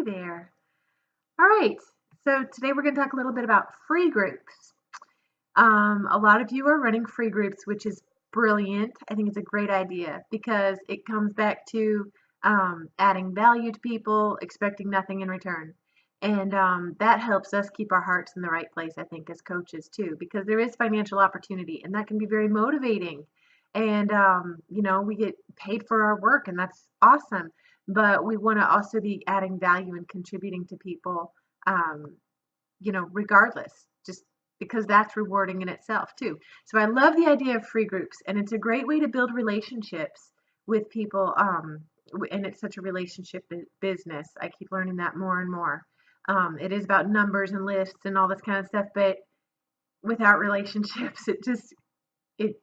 there. All right. So today we're going to talk a little bit about free groups. A lot of you are running free groups, which is brilliant. I think it's a great idea because it comes back to adding value to people, expecting nothing in return. And that helps us keep our hearts in the right place, I think, as coaches too, because there is financial opportunity and that can be very motivating. And, we get paid for our work and that's awesome. But we want to also be adding value and contributing to people, um, regardless, just because that's rewarding in itself too. So I love the idea of free groups, and it's a great way to build relationships with people. And it's such a relationship business. I keep learning that more and more. It is about numbers and lists and all this kind of stuff, but without relationships, it,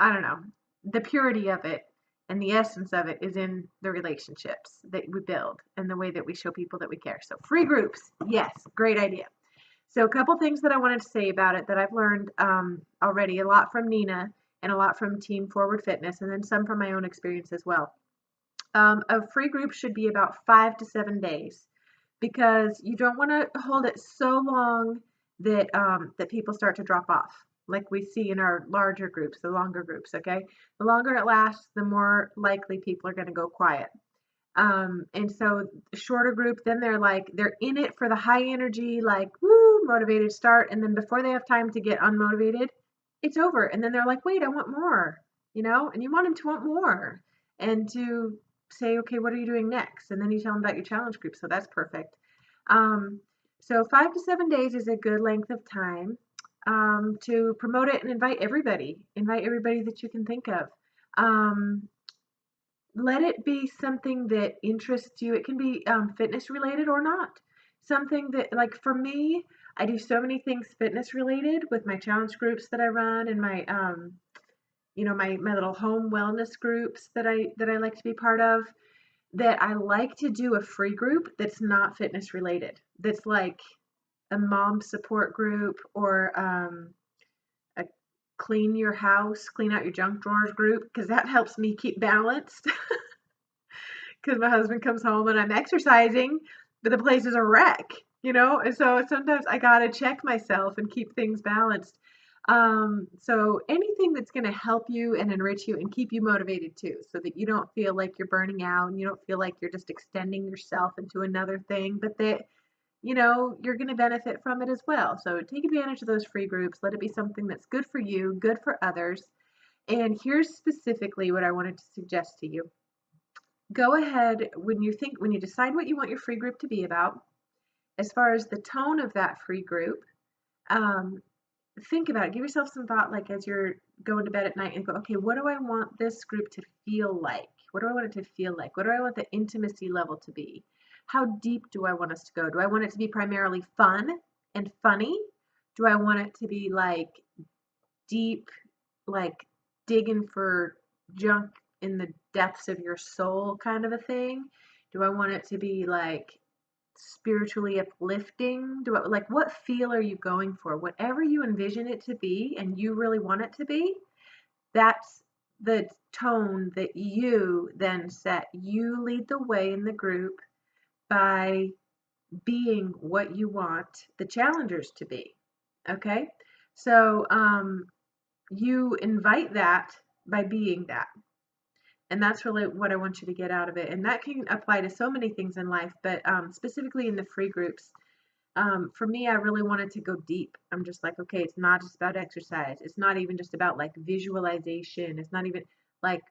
I don't know, the purity of it and the essence of it is in the relationships that we build and the way that we show people that we care. So free groups, yes, great idea. So a couple things that I wanted to say about it that I've learned already, a lot from Nina and a lot from Team Forward Fitness, and then some from my own experience as well. A free group should be about 5 to 7 days because you don't want to hold it so long that people start to drop off, like we see in our larger groups, the longer groups. Okay, the longer it lasts, the more likely people are going to go quiet. And so the shorter group, then they're in it for the high energy, like woo, motivated start, and then before they have time to get unmotivated, it's over. And then they're like, wait, I want more, and you want them to want more and to say, okay, what are you doing next? And then you tell them about your challenge group. So that's perfect. Um, so 5 to 7 days is a good length of time to promote it and invite everybody. Invite everybody that you can think of. Let it be something that interests you. It can be fitness related or not. Something that, like for me, I do so many things fitness related with my challenge groups that I run and my, my little home wellness groups that I like to be part of. That I like to do a free group that's not fitness related. That's like a mom support group or a clean your house, clean out your junk drawers group, because that helps me keep balanced. Because my husband comes home and I'm exercising, but the place is a wreck, and so sometimes I gotta check myself and keep things balanced. So anything that's going to help you and enrich you and keep you motivated too, so that you don't feel like you're burning out and you don't feel like you're just extending yourself into another thing, but that you're going to benefit from it as well. So take advantage of those free groups. Let it be something that's good for you, good for others. And here's specifically what I wanted to suggest to you. Go ahead when you decide what you want your free group to be about, as far as the tone of that free group, think about it. Give yourself some thought, like as you're going to bed at night and go, okay, what do I want this group to feel like? What do I want it to feel like? What do I want the intimacy level to be? How deep do I want us to go? Do I want it to be primarily fun and funny? Do I want it to be like deep, like digging for junk in the depths of your soul kind of a thing? Do I want it to be like spiritually uplifting? What feel are you going for? Whatever you envision it to be and you really want it to be, that's the tone that you then set. You lead the way in the group by being what you want the challengers to be. Okay? So you invite that by being that. And that's really what I want you to get out of it. And that can apply to so many things in life, but specifically in the free groups. For me, I really wanted to go deep. I'm just like, okay, it's not just about exercise. It's not even just about like visualization. It's not even like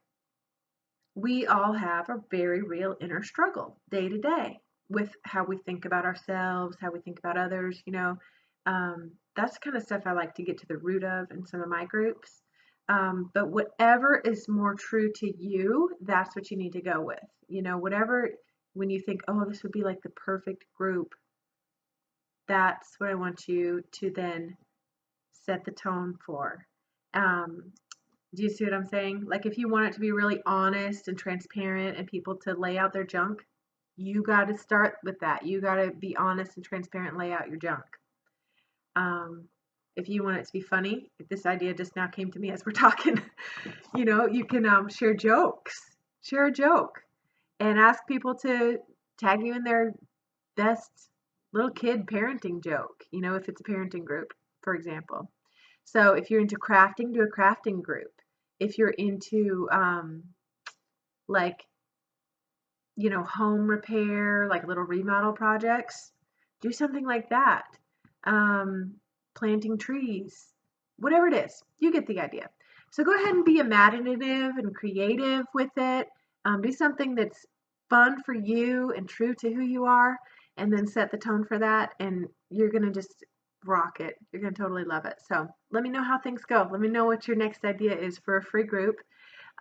we all have a very real inner struggle day to day with how we think about ourselves, how we think about others, that's kind of stuff I like to get to the root of in some of my groups. But whatever is more true to you, that's what you need to go with. Whatever, when you think, oh, this would be like the perfect group, that's what I want you to then set the tone for. Do you see what I'm saying? Like if you want it to be really honest and transparent and people to lay out their junk, you got to start with that. You got to be honest and transparent and lay out your junk. If you want it to be funny, if this idea just now came to me as we're talking, you can share jokes. Share a joke and ask people to tag you in their best little kid parenting joke, you know, if it's a parenting group, for example. So if you're into crafting, do a crafting group. If you're into like, you know, home repair, like little remodel projects, do something like that. Um, Planting trees, whatever it is, you get the idea. So go ahead and be imaginative and creative with it. Do something that's fun for you and true to who you are, and then set the tone for that, and you're going to just rock it. You're going to totally love it. So let me know how things go. Let me know what your next idea is for a free group.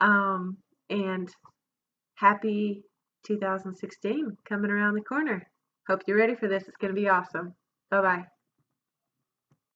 And happy 2016 coming around the corner. Hope you're ready for this. It's going to be awesome. Bye bye.